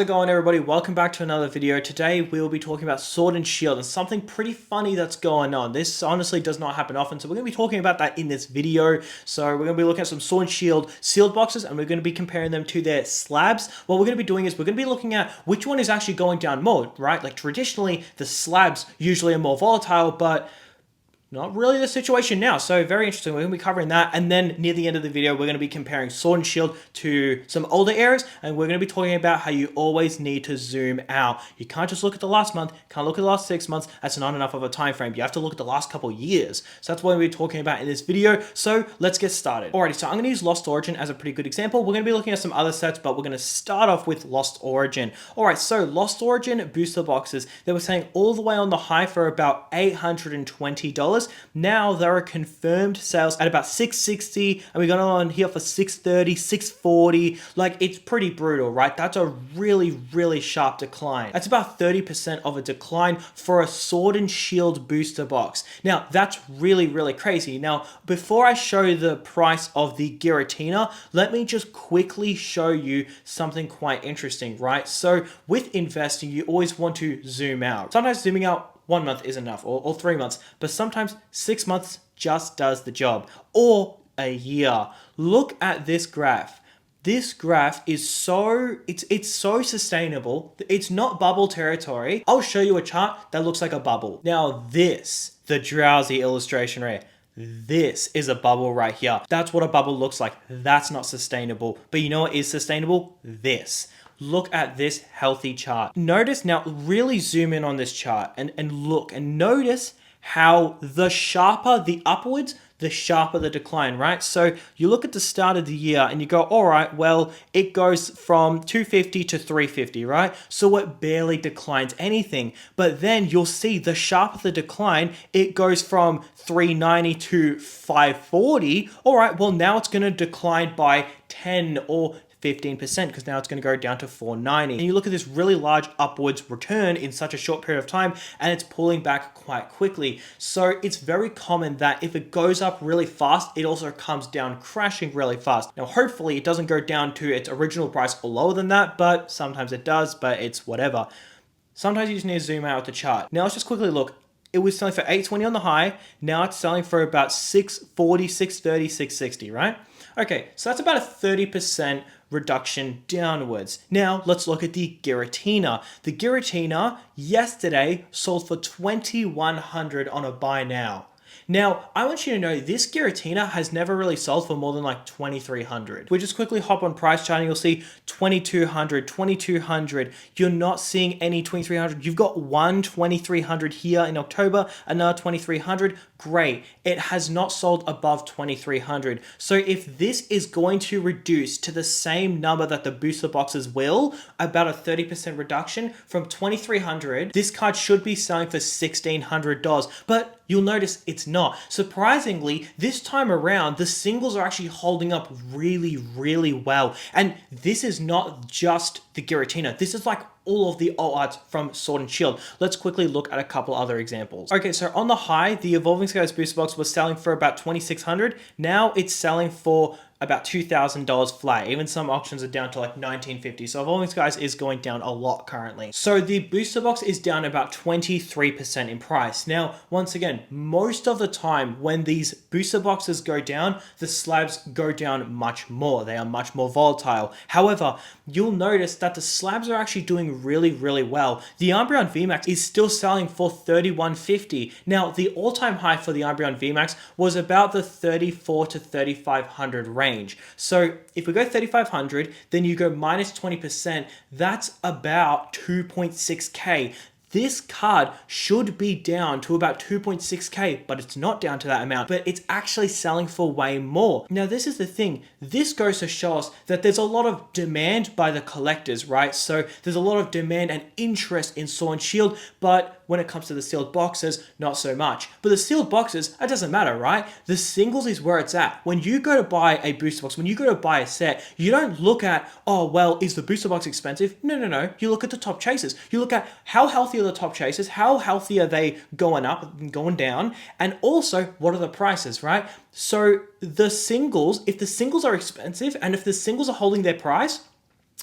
How's it going, everybody? Welcome back to another video. Today we will be talking about Sword and Shield and something pretty funny that's going on. This honestly does not happen often, so we're going to be talking about that in this video. So we're going to be looking at some Sword and Shield sealed boxes, and we're going to be comparing them to their slabs. What we're going to be doing is we're going to be looking at which one is actually going down more, right? Like traditionally, the slabs usually are more volatile, but not really the situation now. So very interesting. We're going to be covering that. And then near the end of the video, we're going to be comparing Sword and Shield to some older eras. And we're going to be talking about how you always need to zoom out. You can't just look at the last month. Can't look at the last 6 months. That's not enough of a time frame. You have to look at the last couple of years. So that's what we're talking about in this video. So let's get started. Alrighty, so I'm going to use Lost Origin as a pretty good example. We're going to be looking at some other sets, but we're going to start off with Lost Origin. Alright, so Lost Origin booster boxes, they were saying all the way on the high for about $820. Now there are confirmed sales at about $660, and we got on here for $630, $640. Like, it's pretty brutal, right? That's a really sharp decline. That's about 30% of a decline for a Sword and Shield booster box. Now, that's really crazy. Now, before I show the price of the Giratina, let me just quickly show you something quite interesting, right? So with investing, you always want to zoom out. Sometimes zooming out 1 month is enough, or 3 months, but sometimes 6 months just does the job, or a year. Look at this graph. This graph is it's so sustainable. It's not bubble territory. I'll show you a chart that looks like a bubble. Now this, the drowsy illustration right here, this is a bubble right here. That's what a bubble looks like. That's not sustainable. But you know what is sustainable? This. Look at this healthy chart. Notice now, really zoom in on this chart and look and notice how the sharper the upwards, the sharper the decline, right? So you look at the start of the year and you go, all right, well, it goes from 250 to 350, right? So it barely declines anything. But then you'll see the sharper the decline, it goes from 390 to 540. All right, well, now it's going to decline by 10 or 15% because now it's going to go down to 490. And you look at this really large upwards return in such a short period of time, and it's pulling back quite quickly. So it's very common that if it goes up really fast, it also comes down crashing really fast. Now, hopefully it doesn't go down to its original price or lower than that, but sometimes it does, but it's whatever. Sometimes you just need to zoom out with the chart. Now let's just quickly look. It was selling for $820 on the high. Now it's selling for about $640, $630, $660, right? Okay, so that's about a 30% reduction downwards. Now let's look at the Giratina. The Giratina yesterday sold for $2,100 on a buy now. Now, I want you to know this Giratina has never really sold for more than like $2,300. We just quickly hop on price chart and you'll see $2,200, $2,200. You're not seeing any $2,300. You've got one $2,300 here in October, another $2,300. Great. It has not sold above $2,300. So if this is going to reduce to the same number that the booster boxes will, about a 30% reduction from $2,300, this card should be selling for $1,600. But you'll notice it's not. Surprisingly, this time around, the singles are actually holding up really well. And this is not just the Giratina. This is like all of the alt arts from Sword and Shield. Let's quickly look at a couple other examples. Okay, so on the high, the Evolving Skies booster box was selling for about $2,600. Now it's selling for about $2,000 flat. Even some auctions are down to like $1,950. So Evolving Skies is going down a lot currently. So the booster box is down about 23% in price. Now, once again, most of the time when these booster boxes go down, the slabs go down much more. They are much more volatile. However, you'll notice that the slabs are actually doing really well. The Umbreon VMAX is still selling for $3,150. Now, the all-time high for the Umbreon VMAX was about the $3,400 to $3,500 range. So if we go 3,500, then you go minus 20%, that's about 2.6K. This card should be down to about 2.6K, but it's not down to that amount, but it's actually selling for way more. Now, this is the thing. This goes to show us that there's a lot of demand by the collectors, right? So there's a lot of demand and interest in Sword and Shield, but when it comes to the sealed boxes, not so much. But the sealed boxes, it doesn't matter, right? The singles is where it's at. When you go to buy a booster box, when you go to buy a set, you don't look at, oh, well, is the booster box expensive? No. You look at the top chasers. You look at how healthy are the top chasers, how healthy are they going up and going down, and also what are the prices, right? So the singles, if the singles are expensive and if the singles are holding their price,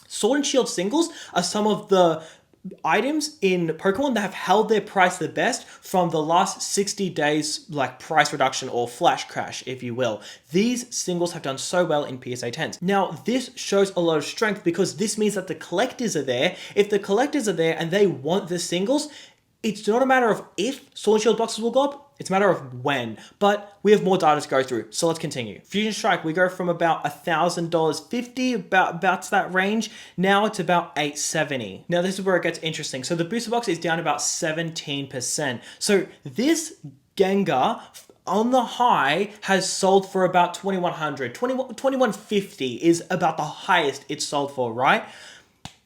Sword and Shield singles are some of the items in Pokemon that have held their price the best from the last 60 days, like price reduction or flash crash, if you will. These singles have done so well in PSA 10s. Now, this shows a lot of strength because this means that the collectors are there. If the collectors are there and they want the singles, it's not a matter of if Sword and Shield boxes will go up, it's a matter of when. But we have more data to go through, so let's continue. Fusion Strike, we go from about $1,000.50, about that range. Now it's about $870. Now this is where it gets interesting. So the booster box is down about 17%. So this Gengar on the high has sold for about $2,100. $2,150 is about the highest it's sold for, right?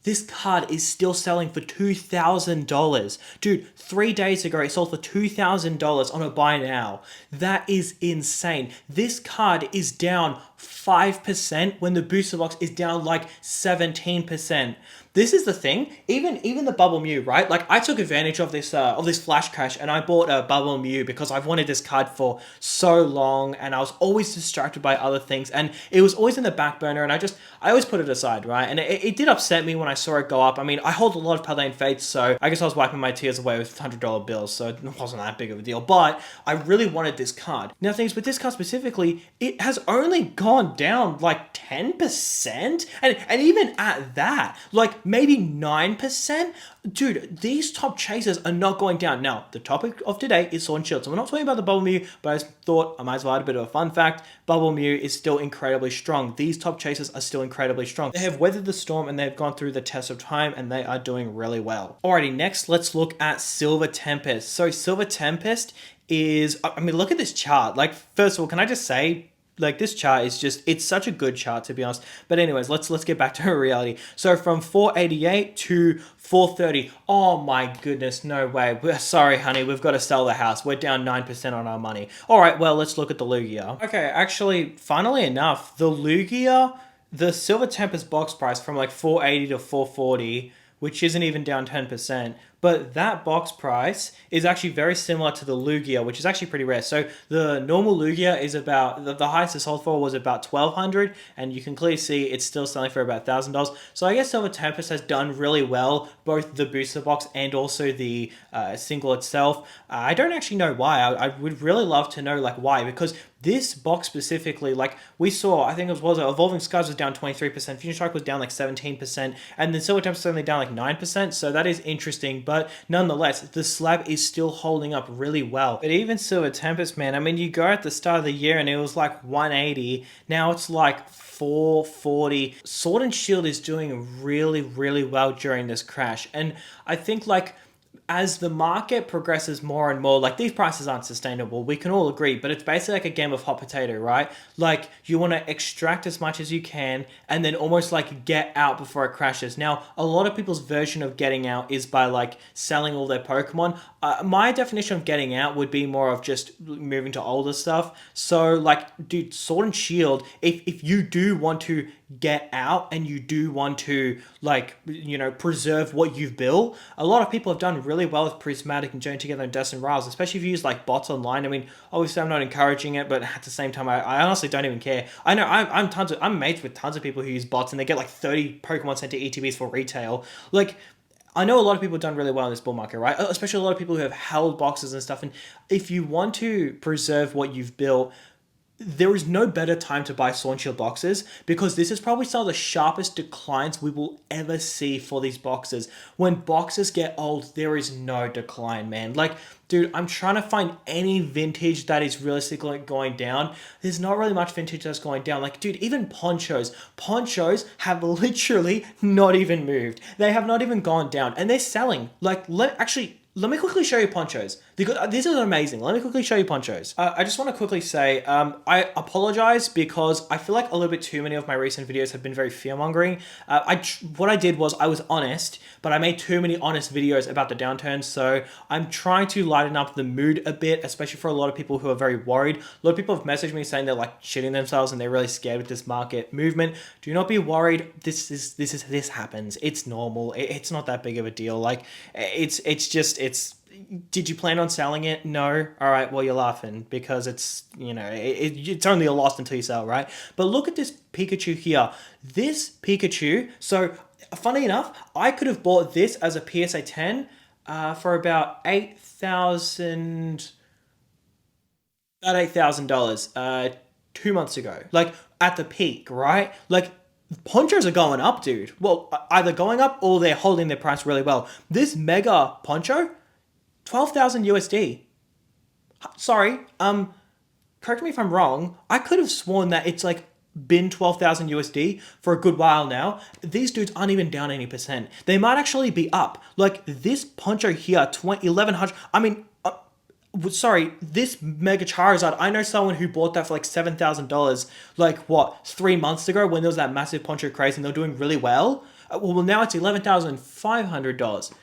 This card is still selling for $2,000. Dude, 3 days ago, it sold for $2,000 on a buy now. That is insane. This card is down 5% when the booster box is down like 17%. This is the thing, even the Bubble Mew, right? Like I took advantage of this flash crash and I bought a Bubble Mew because I've wanted this card for so long and I was always distracted by other things and it was always in the back burner and I always put it aside, right? And it did upset me when I saw it go up. I mean, I hold a lot of Paladin Fates, so I guess I was wiping my tears away with $100 bills, so it wasn't that big of a deal, but I really wanted this card. Now things with this card specifically, it has only gone down like 10%, and even at that, like maybe 9%. Dude, these top chasers are not going down. Now, the topic of today is Sword and Shield, so we're not talking about the Bubble Mew, but I thought I might as well add a bit of a fun fact. Bubble Mew is still incredibly strong. These top chasers are still incredibly strong. They have weathered the storm and they've gone through the test of time and they are doing really well. Alrighty, next let's look at Silver Tempest. So Silver Tempest is, I mean, look at this chart. Like, first of all, can I just say, like this chart is just, it's such a good chart to be honest. But anyways, let's get back to reality. So from 488 to 430. Oh my goodness, no way. We're sorry, honey, we've got to sell the house. We're down 9% on our money. All right, well, let's look at the Lugia. Okay, actually, funnily enough, the Lugia, the Silver Tempest box price from like 480 to 440, which isn't even down 10%. But that box price is actually very similar to the Lugia, which is actually pretty rare. So the normal Lugia is about, the highest it sold for was about $1,200, and you can clearly see it's still selling for about $1,000. So I guess Silver Tempest has done really well, both the booster box and also the single itself. I don't actually know why. I would really love to know like why, because this box specifically, like we saw, I think it was Evolving Skies was down 23%, Fusion Strike was down like 17%, and then Silver Tempest is only down like 9%, so that is interesting, but nonetheless, the slab is still holding up really well. But even Silver Tempest, man, I mean, you go at the start of the year and it was like 180, now it's like 440. Sword and Shield is doing really, really well during this crash, and I think like, as the market progresses more and more, like these prices aren't sustainable, we can all agree, but it's basically like a game of hot potato, right? Like you want to extract as much as you can and then almost like get out before it crashes. Now, a lot of people's version of getting out is by like selling all their Pokemon. My definition of getting out would be more of just moving to older stuff. So like, dude, Sword and Shield, if you do want to get out and you do want to like, you know, preserve what you've built, a lot of people have done really well with Prismatic and Join Together and Dust and Riles, especially if you use like bots online. I mean, obviously I'm not encouraging it, but at the same time, I honestly don't even care. I know I'm mates with tons of people who use bots and they get like 30 Pokemon Center ETBs for retail. Like, I know a lot of people have done really well in this bull market, right? Especially a lot of people who have held boxes and stuff. And if you want to preserve what you've built, there is no better time to buy Sword and Shield boxes because this is probably some of the sharpest declines we will ever see for these boxes. When boxes get old, there is no decline, man. Like, dude, I'm trying to find any vintage that is realistically going down. There's not really much vintage that's going down. Like, dude, even ponchos. Ponchos have literally not even moved. They have not even gone down and they're selling. Like, let me quickly show you ponchos. This is amazing. Let me quickly show you ponchos. I just want to quickly say, I apologize because I feel like a little bit too many of my recent videos have been very fear-mongering. What I did was I was honest, but I made too many honest videos about the downturn, so I'm trying to lighten up the mood a bit, especially for a lot of people who are very worried. A lot of people have messaged me saying they're like shitting themselves and they're really scared with this market movement. Do not be worried. This happens. It's normal. It's not that big of a deal. Like, did you plan on selling it? No. All right, well, you're laughing because it's, you know, it's only a loss until you sell, right? But look at this Pikachu here. This Pikachu, so Funny enough, I could have bought this as a PSA 10 for about $8,000, about $8,000 2 months ago. Like at the peak, right? Like ponchos are going up, dude. Well, either going up or they're holding their price really well. This mega poncho, 12,000 USD. Sorry, correct me if I'm wrong. I could have sworn that it's like been 12,000 USD for a good while now. These dudes aren't even down any percent. They might actually be up. Like this poncho here, 1100. I mean, sorry, this Mega Charizard, I know someone who bought that for like $7,000, like what, 3 months ago when there was that massive poncho craze and they're doing really well. Well, now it's $11,500.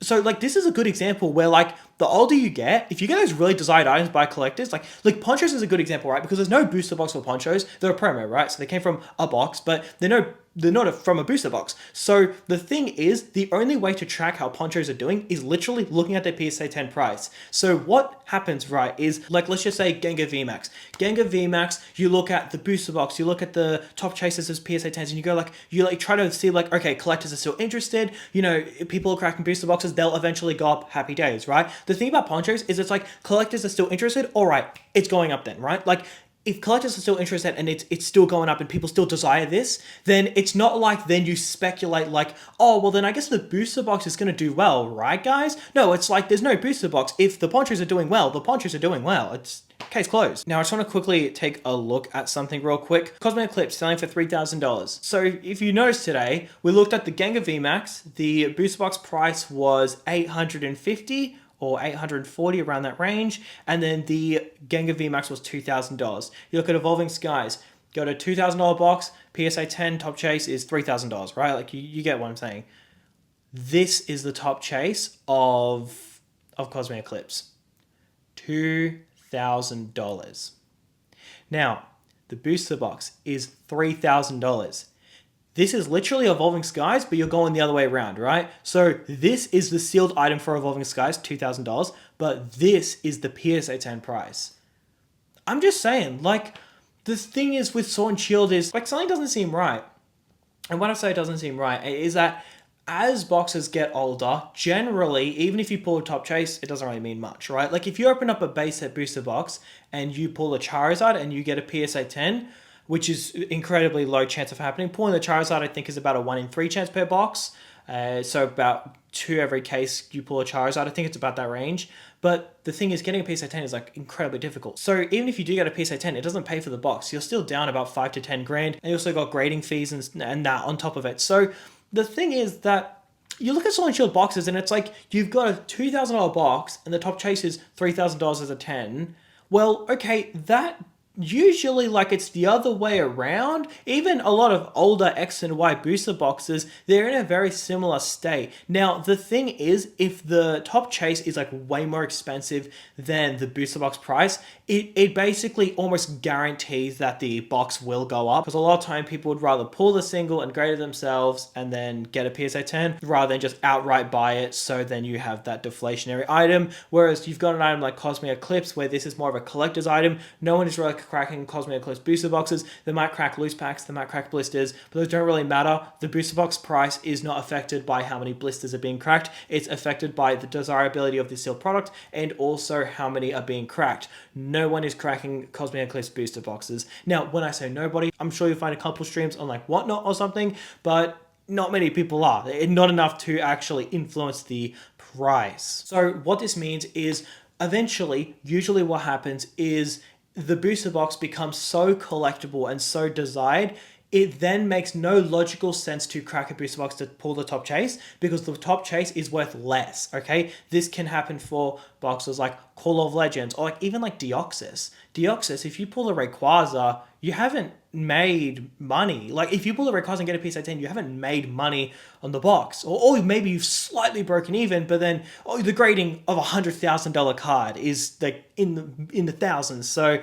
So like this is a good example where like the older you get, if you get those really desired items by collectors, like ponchos is a good example, right? Because there's no booster box for ponchos. They're a promo, right? So they came from a box, but they're not from a booster box. So the thing is, the only way to track how ponchos are doing is literally looking at their PSA 10 price. So what happens, right, is like, let's just say Gengar VMAX. Gengar VMAX, you look at the booster box, you look at the top chasers as PSA 10s, and you go like, you like try to see like, okay, collectors are still interested. You know, people are cracking booster boxes, they'll eventually go up, happy days, right? The thing about ponchos is it's like collectors are still interested. All right, it's going up then, right? Like if collectors are still interested and it's still going up and people still desire this, then it's not like then you speculate like, oh, well then I guess the booster box is going to do well, right guys? No, it's like there's no booster box. If the ponchos are doing well, the ponchos are doing well. It's case closed. Now I just want to quickly take a look at something real quick. Cosmic Eclipse selling for $3,000. So if you notice today, we looked at the Gengar VMAX. The booster box price was $850 or $840, around that range. And then the Gengar VMAX was $2,000. You look at Evolving Skies, got a $2,000 box, PSA 10 top chase is $3,000, right? Like you get what I'm saying. This is the top chase of Cosmic Eclipse. $2,000. Now, the booster box is $3,000. This is literally Evolving Skies, but you're going the other way around, right? So this is the sealed item for Evolving Skies, $2,000, but this is the PSA 10 price. I'm just saying, like, the thing is with Sword and Shield is, like, something doesn't seem right. And when I say it doesn't seem right, is that as boxes get older, generally, even if you pull a top chase, it doesn't really mean much, right? Like, if you open up a base set booster box and you pull a Charizard and you get a PSA 10, which is incredibly low chance of happening. Pulling the Charizard, I think, is about a 1 in 3 chance per box. So about 2 every case you pull a Charizard. I think it's about that range. But the thing is, getting a PSA 10 is like incredibly difficult. So even if you do get a PSA 10, it doesn't pay for the box. You're still down about 5 to 10 grand. And you also got grading fees and that on top of it. So the thing is that you look at Sword and Shield boxes and it's like you've got a $2,000 box and the top chase is $3,000 as a 10. Well, okay, that usually like it's the other way around. Even a lot of older X and Y booster boxes, they're in a very similar state. Now, the thing is, if the top chase is like way more expensive than the booster box price, it basically almost guarantees that the box will go up, because a lot of time people would rather pull the single and grade it themselves and then get a PSA 10 rather than just outright buy it, so then you have that deflationary item. Whereas you've got an item like Cosmic Eclipse where this is more of a collector's item. No one is really cracking Cosmic Eclipse booster boxes. They might crack loose packs, they might crack blisters, but those don't really matter. The booster box price is not affected by how many blisters are being cracked. It's affected by the desirability of the sealed product and also how many are being cracked. No one is cracking Cosmic Eclipse booster boxes. Now, when I say nobody, I'm sure you'll find a couple streams on like Whatnot or something, but not many people are. Not enough to actually influence the price. So what this means is eventually, usually what happens is the booster box becomes so collectible and so desired, it then makes no logical sense to crack a booster box to pull the top chase, because the top chase is worth less, okay? This can happen for boxes like Call of Legends or like even like Deoxys. Deoxys, if you pull a Rayquaza, you haven't made money. Like if you pull a Rayquaza and get a PSA 10, you haven't made money on the box. Or maybe you've slightly broken even, but then the grading of $100,000 card is like in the thousands. So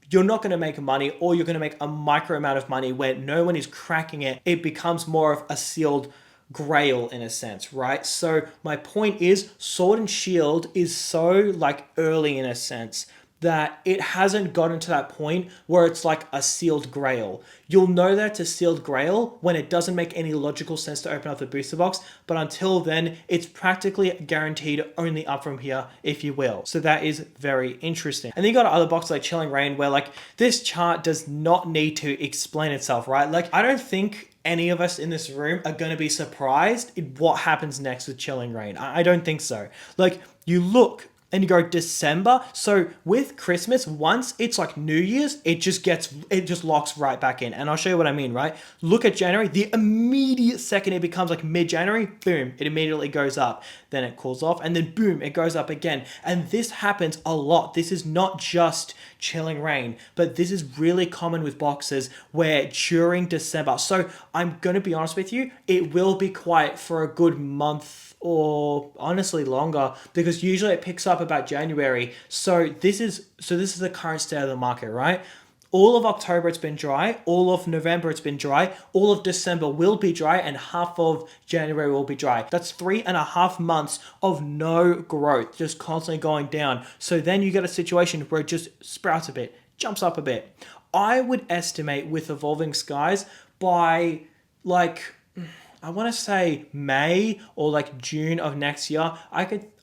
you're not going to make money, or you're going to make a micro amount of money where no one is cracking it. It becomes more of a sealed grail in a sense, right? So my point is, Sword and Shield is so like early in a sense. that it hasn't gotten to that point where it's like a sealed grail. You'll know that it's a sealed grail when it doesn't make any logical sense to open up the booster box, but until then, it's practically guaranteed only up from here, if you will. So that is very interesting. And then you got other boxes like Chilling Reign, where like this chart does not need to explain itself, right? Like, I don't think any of us in this room are going to be surprised in what happens next with Chilling Reign. I don't think so. Like, you look and you go December. So with Christmas, once it's like New Year's, it just locks right back in. And I'll show you what I mean, right? Look at January. The immediate second it becomes like mid-January, boom, it immediately goes up. Then it cools off and then boom, it goes up again. And this happens a lot. This is not just Chilling Reign, but this is really common with boxes where during December, so I'm going to be honest with you, it will be quiet for a good month or honestly longer, because usually it picks up about January. So this is the current state of the market, right? All of October it's been dry, all of November it's been dry, all of December will be dry, and half of January will be dry. That's 3.5 months of no growth, just constantly going down. So then you get a situation where it just sprouts a bit, jumps up a bit. I would estimate with Evolving Skies by like, I want to say May or like June of next year,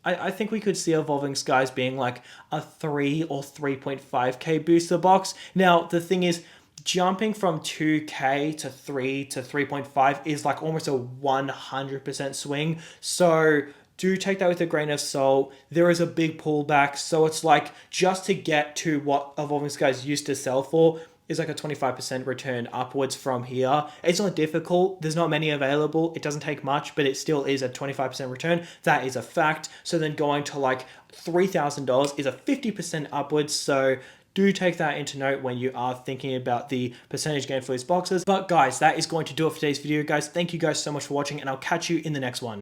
I think we could see Evolving Skies being like a 3 or 3.5k booster box. Now, the thing is, jumping from 2k to 3 to 3.5 is like almost a 100% swing. So do take that with a grain of salt. There is a big pullback. So it's like, just to get to what Evolving Skies used to sell for, is like a 25% return upwards from here. It's not difficult. There's not many available. It doesn't take much, but it still is a 25% return. That is a fact. So then going to like $3,000 is a 50% upwards. So do take that into note when you are thinking about the percentage gain for these boxes. But guys, that is going to do it for today's video, guys. Thank you guys so much for watching, and I'll catch you in the next one.